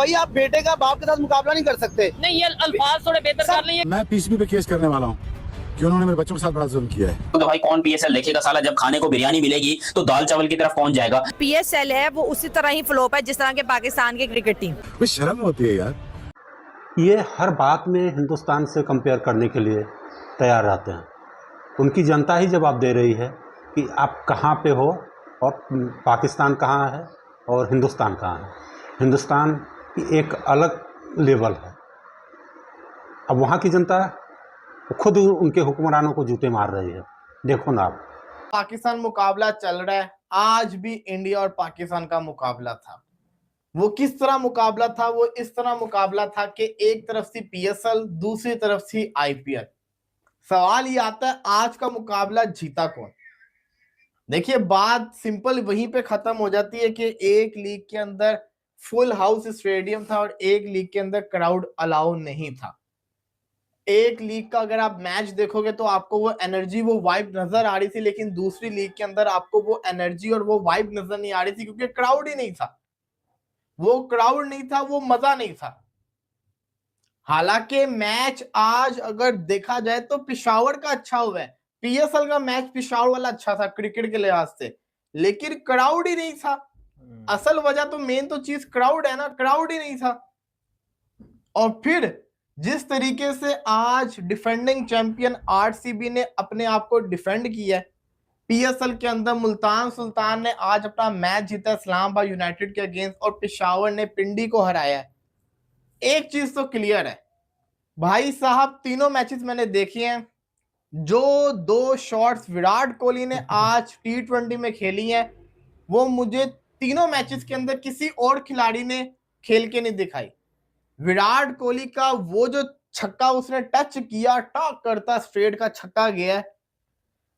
भाई आप बेटे का बाप के साथ मुकाबला नहीं कर सकते। नहीं, ये अल्फाज थोड़े बेहतर कर लिए। मैं पीसीबी पे केस करने वाला हूँ कि उन्होंने मेरे बच्चों के साथ बड़ा जुल्म किया है। तो भाई कौन पीएसएल देखेगा साला, जब खाने को बिरयानी मिलेगी तो दाल चावल की तरफ कौन जाएगा। पीएसएल है वो उसी तरह ही फ्लॉप है जिस तरह के पाकिस्तान की क्रिकेट टीम। कोई शर्म होती है यार। ये हर बात में हिंदुस्तान से कंपेयर करने के लिए तैयार रहते हैं। उनकी जनता ही जवाब दे रही है कि आप कहाँ पे हो और पाकिस्तान कहाँ है और हिंदुस्तान कहाँ है। हिंदुस्तान की एक अलग लेवल है। अब वहाँ की जनता खुद उनके हुक्मरानों को जूते मार रही है। देखो ना आप, पाकिस्तान मुकाबला चल रहा है, आज भी इंडिया और पाकिस्तान का मुकाबला था। वो किस तरह मुकाबला था? वो इस तरह मुकाबला था कि एक तरफ से पीएसएल, दूसरी तरफ से आईपीएल। सवाल ये आता है आज का मुकाबला जीता कौन? देखिए बात सिंपल वहीं पे खत्म हो जाती है कि एक लीग के अंदर फुल हाउस स्टेडियम था और एक लीग के अंदर क्राउड अलाउ नहीं था। एक लीग का अगर आप मैच देखोगे तो आपको वो एनर्जी, वो वाइब नजर आ रही थी, लेकिन दूसरी लीग के अंदर आपको वो एनर्जी और वो वाइब नजर नहीं आ रही थी क्योंकि क्राउड ही नहीं था। वो क्राउड नहीं था, वो मजा नहीं था। हालांकि मैच आज अगर देखा जाए तो पिशावर का अच्छा हुआ है। पीएसएल का मैच पिशावर वाला अच्छा था क्रिकेट के लिहाज से, लेकिन क्राउड ही नहीं था। असल वजह तो मेन तो चीज क्राउड है ना, क्राउड ही नहीं था। और फिर जिस तरीके से आज डिफेंडिंग चैंपियन आरसीबी ने अपने आप को डिफेंड किया है पीएसएल के अंदर, मुल्तान सुल्तान ने आज अपना मैच जीता इस्लामाबाद यूनाइटेड के अगेंस्ट और पेशावर ने पिंडी को हराया है। एक चीज तो क्लियर है भाई साहब, तीनों मैचेस मैंने देखे हैं। जो दो शॉट्स विराट कोहली ने आज T20 में खेली हैं वो मुझे तीनों मैचेस के अंदर किसी और खिलाड़ी ने खेल के नहीं दिखाई। विराट कोहली का वो जो छक्का उसने टच किया, टॉक करता स्ट्रेट का छक्का गया है,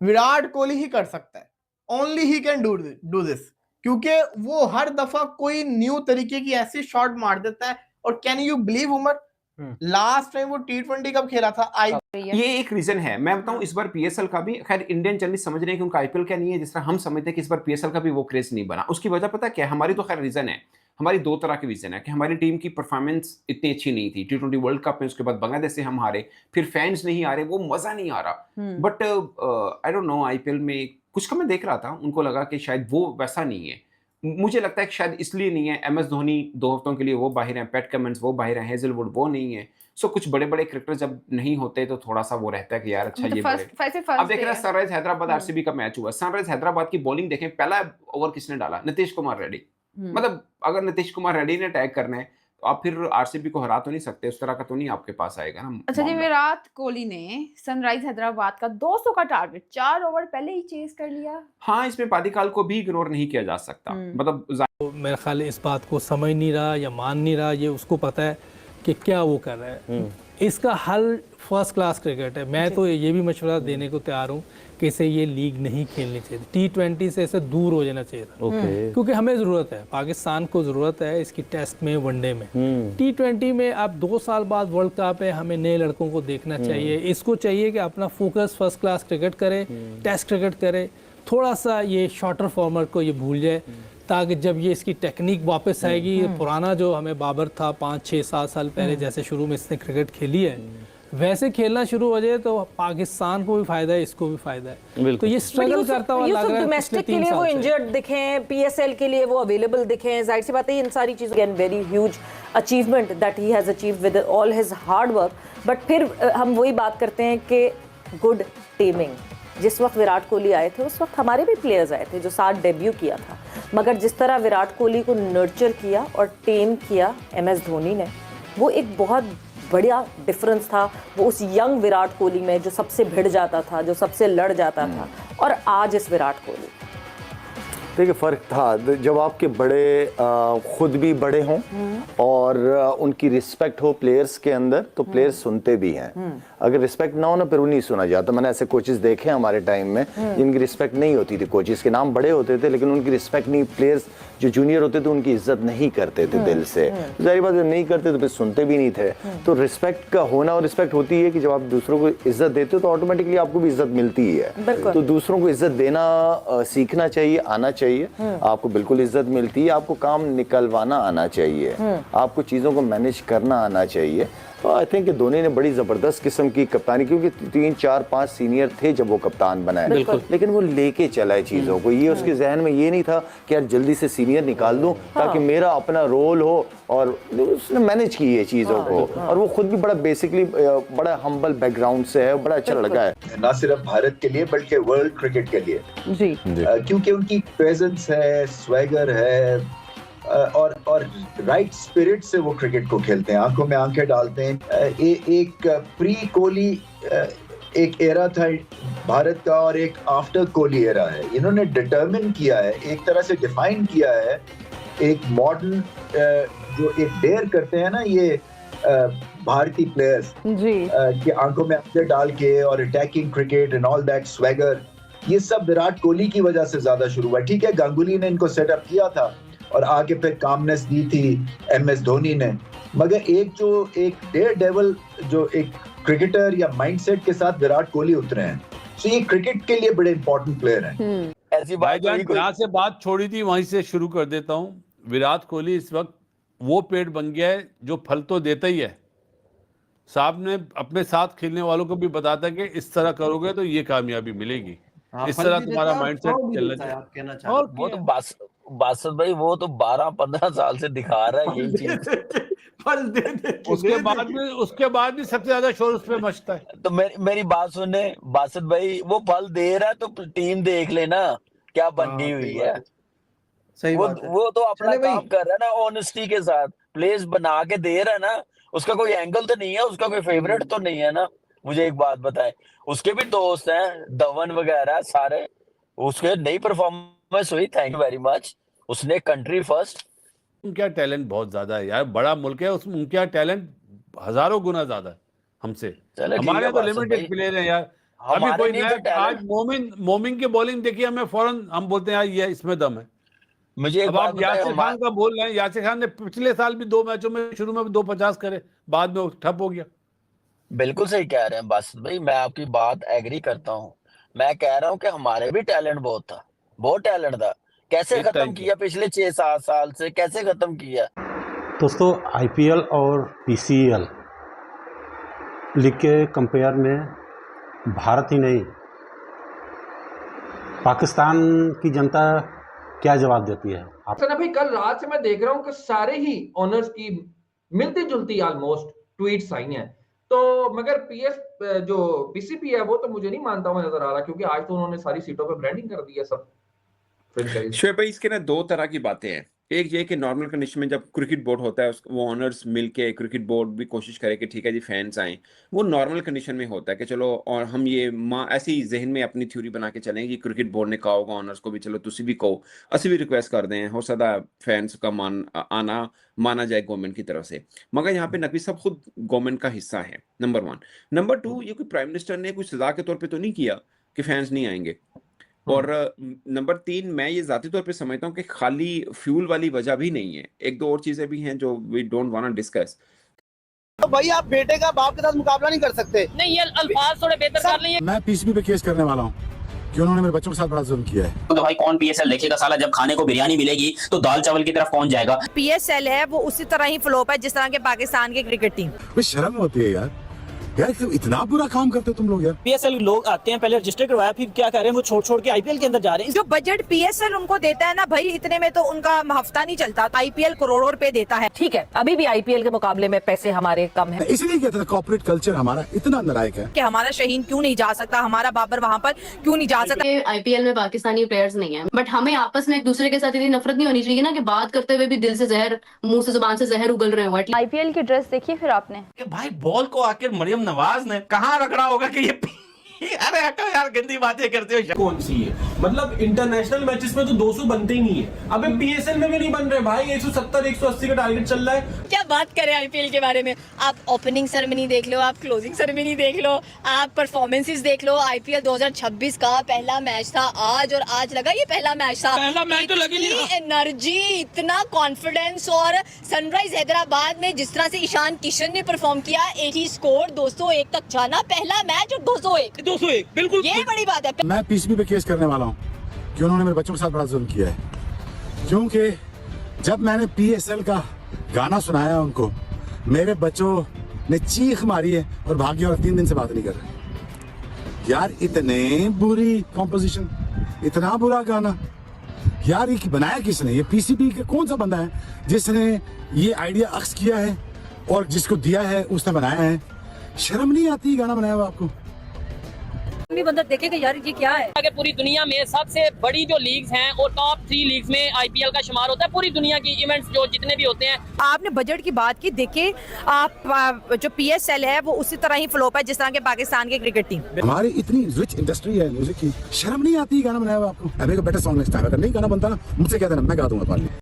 विराट कोहली ही कर सकता है। Only he can do this, क्योंकि वो हर दफा कोई न्यू तरीके की ऐसी शॉट मार देता है। और can you believe Umar, last time वो T20 कब खेला था? ये एक रीजन है। मैं बताऊं इस बार पीएसएल का भी, खैर इंडियन जर्नलिस्ट समझ रहे हैं कि उनका आईपीएल क्या नहीं है जिस तरह हम समझते हैं कि इस बार पीएसएल का भी वो क्रेज नहीं बना। उसकी वजह पता क्या है? हमारी तो खैर रीजन है, हमारी दो तरह की रीजन है कि हमारी टीम की परफॉर्मेंस इतनी अच्छी नहीं थी T20 वर्ल्ड कप में, उसके बाद बांग्लादेश से हम हारे, फिर फैंस नहीं आ रहे, वो मजा नहीं आ रहा। But I don't know, IPL में कुछ का मैं देख रहा था, उनको लगा कि शायद वो वैसा नहीं है। मुझे लगता है कि शायद इसलिए नहीं है। एमएस धोनी 2 हफ्तों के लिए वो बाहर हैं, पैट कमिंस वो बाहर हैं, हेजलवुड वो नहीं है। सो कुछ बड़े बड़े क्रिकेटर जब नहीं होते तो थोड़ा सा वो रहता है कि यार अच्छा ये बड़े। अब देख रहे हैं सनराइज हैदराबाद आरसीबी का मैच हुआ। सनराइज हैदराबाद की बॉलिंग देखें, पहला ओवर किसने डाला? नीतीश कुमार रेड्डी। मतलब अगर नीतीश कुमार रेड्डी ने टैग करना है तो आप फिर आरसीबी को हरा तो नहीं सकते, उस तरह का तो नहीं आपके पास आएगा ना। अच्छा जी, विराट कोहली ने सनराइज हैदराबाद का 200 का टारगेट 4 ओवर पहले ही चेज कर लिया। हाँ, इसमें पादिकाल को भी इग्नोर नहीं किया जा सकता। मतलब मेरा ख्याल इस बात को समझ नहीं रहा या मान नहीं रहा, ये उसको पता है कि क्या वो कर रहा है। इसका हल फर्स्ट क्लास क्रिकेट है। मैं तो ये भी मशवरा देने को तैयार हूँ कि इसे ये लीग नहीं खेलनी चाहिए, T20 से इसे दूर हो जाना चाहिए था। क्योंकि हमें ज़रूरत है, पाकिस्तान को ज़रूरत है इसकी टेस्ट में, वनडे में। T20 में अब 2 साल बाद वर्ल्ड कप है, हमें नए लड़कों को देखना चाहिए। इसको चाहिए कि अपना फोकस फर्स्ट क्लास क्रिकेट करे, टेस्ट क्रिकेट करे, थोड़ा सा ये शॉर्टर फॉर्मेट को ये भूल जाए, ताकि जब ये इसकी टेक्निक वापस आएगी, पुराना जो हमें बाबर था 5, 6, 7 साल पहले जैसे शुरू में इसने क्रिकेट खेली है वैसे खेलना शुरू हो जाए तो पाकिस्तान को भी फायदा है, इसको भी फायदा है। तो ये स्ट्रगल करता हुआ लग रहा है। डोमेस्टिक के लिए वो इंजर्ड दिखें, पीएसएल के लिए वो अवेलेबल दिखें, जाहिर सी बात है इन सारी चीज़ों and very huge achievement that he has achieved with all his hard work. But फिर हम वही बात करते हैं कि गुड टीमिंग। जिस वक्त विराट कोहली आए थे उस वक्त हमारे भी प्लेयर्स आए थे जो साथ डेब्यू किया था, मगर जिस तरह विराट कोहली को नर्चर किया और टेम किया एमएस धोनी ने, वो एक बहुत बढ़िया डिफरेंस था। वो उस यंग विराट कोहली में जो सबसे भिड़ जाता था, जो सबसे लड़ जाता था, और आज इस विराट कोहली। देखिए फ़र्क था जब आपके बड़े खुद भी बड़े हों और उनकी रिस्पेक्ट हो प्लेयर्स के अंदर, तो प्लेयर्स सुनते भी हैं। अगर रिस्पेक्ट ना हो ना, फिर वो नहीं सुना जाता। मैंने ऐसे कोचेस देखे हमारे टाइम में जिनकी रिस्पेक्ट नहीं होती थी। कोचेस के नाम बड़े होते थे लेकिन उनकी रिस्पेक्ट नहीं, प्लेयर्स जो जूनियर होते थे उनकी इज्जत नहीं करते थे दिल से। जाहिर बात नहीं करते तो फिर सुनते भी नहीं थे। तो रिस्पेक्ट का होना, और रिस्पेक्ट होती है कि जब आप दूसरों को इज्जत देते हो तो ऑटोमेटिकली आपको भी इज्जत मिलती है। तो दूसरों को इज्जत देना सीखना चाहिए, आना चाहिए। आपको बिल्कुल इज्जत मिलती है। आपको काम निकलवाना आना चाहिए। आप आपको चीज़ों को मैनेज करना आना चाहिए। तो आई थिंक धोनी ने बड़ी ज़बरदस्त किस्म की कप्तानी, क्योंकि 3 4 5 सीनियर थे जब वो कप्तान बनाया, लेकिन वो लेके चला है चीज़ों को। ये उसके जहन में ये नहीं था कि यार जल्दी से सीनियर निकाल दूं ताकि मेरा अपना रोल हो, और उसने मैनेज की है चीज़ों को। और वो खुद भी बड़ा बेसिकली बड़ा हम्बल बैकग्राउंड से है, बड़ा अच्छा लड़का है, ना सिर्फ भारत के लिए बल्कि वर्ल्ड क्रिकेट के लिए जी। क्योंकि उनकी प्रेजेंस है, स्वैगर है, और राइट स्पिरिट से वो क्रिकेट को खेलते हैं, आंखों में आंखें डालते हैं। एक प्री कोहली एक एरा था भारत का और एक आफ्टर कोहली एरा है। इन्होंने डिटरमिन किया है, एक तरह से डिफाइन किया है एक मॉडर्न जो एक डेयर करते हैं ना ये भारतीय प्लेयर्स कि आंखों में आंखें डाल के और attacking cricket and all that swagger, ये सब विराट कोहली की वजह से ज्यादा शुरू हुआ। ठीक है, गांगुली ने इनको सेटअप किया था और आगे फिर कामनेस दी थी MS धोनी ने, मगर एक डेयर डेविल जो एक क्रिकेटर या माइंडसेट के साथ विराट कोहली उतरे हैं, तो ये क्रिकेट के लिए बड़े इंपॉर्टेंट प्लेयर हैं। ऐसी बात जहाँ से बात छोड़ी थी वहीं से शुरू कर देता हूँ। विराट कोहली इस वक्त वो पेड़ बन गया है जो फल तो देता ही है। साहब ने अपने साथ खेलने वालों को भी बताता है कि इस तरह करोगे तो ये कामयाबी मिलेगी, इस तरह तुम्हारा माइंडसेट चलना चाहिए। और वो तो बासत भाई वो तो 12-15 साल से दिखा रहा है यही चीज। उसके बाद भी सबसे ज्यादा शोर उस पे मचता है। तो मेरी बात सुनने बासत भाई, वो फल दे रहा है तो टीम देख लेना क्या बन गई हुई है। सही वो तो अपना काम कर रहा है ना, ऑनेस्टी के साथ प्लेस बना के दे रहा है ना, उसका कोई एंगल तो नहीं है, उसका कोई फेवरेट तो नहीं है ना। मुझे एक बात बताए, उसके भी दोस्त हैं धवन वगैरह सारे, उसके नई परफॉर्मेंस हुई, थैंक यू वेरी मच, उसने कंट्री फर्स्ट। उनका टैलेंट बहुत ज्यादा है यार, बड़ा मुल्क है, उसमें उनका टैलेंट हजारों गुना ज्यादा है हमसे। हमारे तो लिमिटेड प्लेयर हैं यार। अभी कोई आज मोमिन की बॉलिंग देखिए, हमें फौरन हम बोलते हैं यार ये इसमें दम है। मुझे अब आप यासिर खान का बोल रहे हैं, यासिर खान ने पिछले साल भी 2 मैचों में शुरू में 250 करे, बाद में ठप हो गया। बिल्कुल सही कह रहे हैं बासत भाई, मैं आपकी बात एग्री करता हूँ। मैं कह रहा हूँ कि हमारे भी टैलेंट बहुत था, बहुत टैलेंट था। कैसे खत्म किया पिछले 6-7 साल से, कैसे खत्म किया? दोस्तों, IPL और PCL लीग के कंपेयर में भारत ही नहीं, पाकिस्तान की जनता क्या जवाब देती है? सना भाई, कल रात से मैं देख रहा हूँ कि सारे ही ओनर्स की मिलती जुलती ऑलमोस्ट ट्वीट्स आई हैं, तो मगर जो PCB है वो तो मुझे नहीं मानता हुआ नजर आ रहा, क्योंकि आज तो उन्होंने सारी सीटों पे ब्रांडिंग कर दी है सब। शोएब भाई, इसके ना 2 तरह की बातें हैं। एक ये कि नॉर्मल कंडीशन में जब क्रिकेट बोर्ड होता है, वो ऑनर्स मिलके क्रिकेट बोर्ड भी कोशिश करे कि ठीक है जी फैंस आए, वो नॉर्मल कंडीशन में होता है कि चलो, और हम ये ऐसे ही जहन में अपनी थ्योरी बना के चलें कि क्रिकेट बोर्ड ने कहा होगा ऑनर्स को भी चलो तुसी भी कहो, असि भी रिक्वेस्ट कर दें, हो सकता फैंस का आना माना जाए गवर्नमेंट की तरफ से। मगर यहाँ पे नकवी साहब खुद गवर्नमेंट का हिस्सा है, नंबर 1। नंबर 2, ये कोई प्राइम मिनिस्टर ने कोई सजा के तौर पर तो नहीं किया कि फैंस नहीं आएंगे। और नंबर 3, मैं ये जाती तौर पे समझता हूँ कि खाली फ्यूल वाली वजह भी नहीं है, 1-2 और चीजें भी हैं जो we don't want to discuss. तो भाई आप बेटे का बाप के साथ मुकाबला नहीं कर सकते। नहीं, ये अल्फाज थोड़े बेहतर कर लिए। मैं PCB पे केस करने वाला हूँ कि उन्होंने मेरे बच्चों के साथ बड़ा जुल्म किया है। तो भाई कौन PSL देखेगा साला, जब खाने को बिरयानी मिलेगी तो दाल चावल की तरफ कौन जाएगा? PSL है वो उसी तरह ही फ्लॉप है जिस तरह के पाकिस्तान की क्रिकेट टीम। शर्म होती है यार, इतना बुरा काम करते हो तुम लोग यार। PSL लोग आते हैं, पहले रजिस्टर करवाया, फिर क्या कर रहे हैं वो छोड़ के IPL के अंदर जा रहे हैं। जो बजट PSL उनको देता है ना भाई, इतने में तो उनका हफ्ता नहीं चलता। IPL करोड़ों रुपए देता है, ठीक है, अभी भी IPL के मुकाबले में पैसे हमारे कम है। इसलिए कहते हैं कॉर्पोरेट कल्चर हमारा इतना नालायक है कि हमारा शहीन क्यों नहीं जा सकता, हमारा बाबर वहाँ पर क्यों नहीं जा सकता। IPL में पाकिस्तानी प्लेयर्स नहीं है, बट हमें आपस में एक दूसरे के साथ इतनी नफरत नहीं होनी चाहिए ना कि बात करते हुए भी दिल से जहर, मुंह से जुबान से जहर उगल रहे हो। IPL की ड्रेस देखिए फिर आपने कि भाई बॉल को आखिर मरियम नवाज ने कहाँ रखना होगा कि ये अरे हटो यार, गंदी बातें करते हो। कौन सी है, मतलब इंटरनेशनल मैचेस में तो 200 बनते ही नहीं है, अबे PSL में भी नहीं बन रहे भाई, 170-180 का टारगेट चल रहा है। क्या बात करें IPL के बारे में, आप ओपनिंग सेरेमनी देख लो, आप क्लोजिंग सेरेमनी देख लो, आप परफॉर्मेंसेस देख लो। IPL 2026 का पहला मैच था आज, और आज लगा ये पहला मैच था, पहला मैच तो लगी नहीं। एनर्जी, इतना कॉन्फिडेंस, और सनराइज हैदराबाद में जिस तरह से ईशान किशन ने परफॉर्म किया, 80 स्कोर, 201 तक जाना, पहला मैच और 201 बिल्कुल, ये बड़ी बात है। मैं PCB पे केस करने वाला हूँ कि उन्होंने मेरे बच्चों के साथ बड़ा जुल्म किया है, क्योंकि जब मैंने PSL का गाना सुनाया उनको, मेरे बच्चों ने चीख मारी है और भाग गया और 3 दिन से बात नहीं कर रहे। यार इतने बुरी कॉम्पोजिशन, इतना बुरा गाना यार, ये बनाया किसने? ये पीसीबी के कौन सा बंदा है जिसने ये आइडिया अक्स किया है और जिसको दिया है उसने बनाया है? शर्म नहीं आती गाना बनाया हुआ आपको? भी बंदा देखेगा यार ये क्या है। अगर पूरी दुनिया में सबसे बड़ी जो लीग्स हैं और टॉप 3 लीग्स में आईपीएल का शुमार होता है, पूरी दुनिया की इवेंट्स जो जितने भी होते हैं। आपने बजट की बात की, देखिए आप जो पीएसएल है वो उसी तरह ही फ्लोप है जिस तरह के पाकिस्तान की क्रिकेट टीम। हमारी इतनी रिच इंडस्ट्री है म्यूजिक की, शर्म नहीं आती गाना बनाया हुआ आपको? अभी का बेटर सॉन्ग नेक्स्ट टाइम, अगर नहीं गाना बनता ना मुझसे कह देना, मैं गा दूंगा।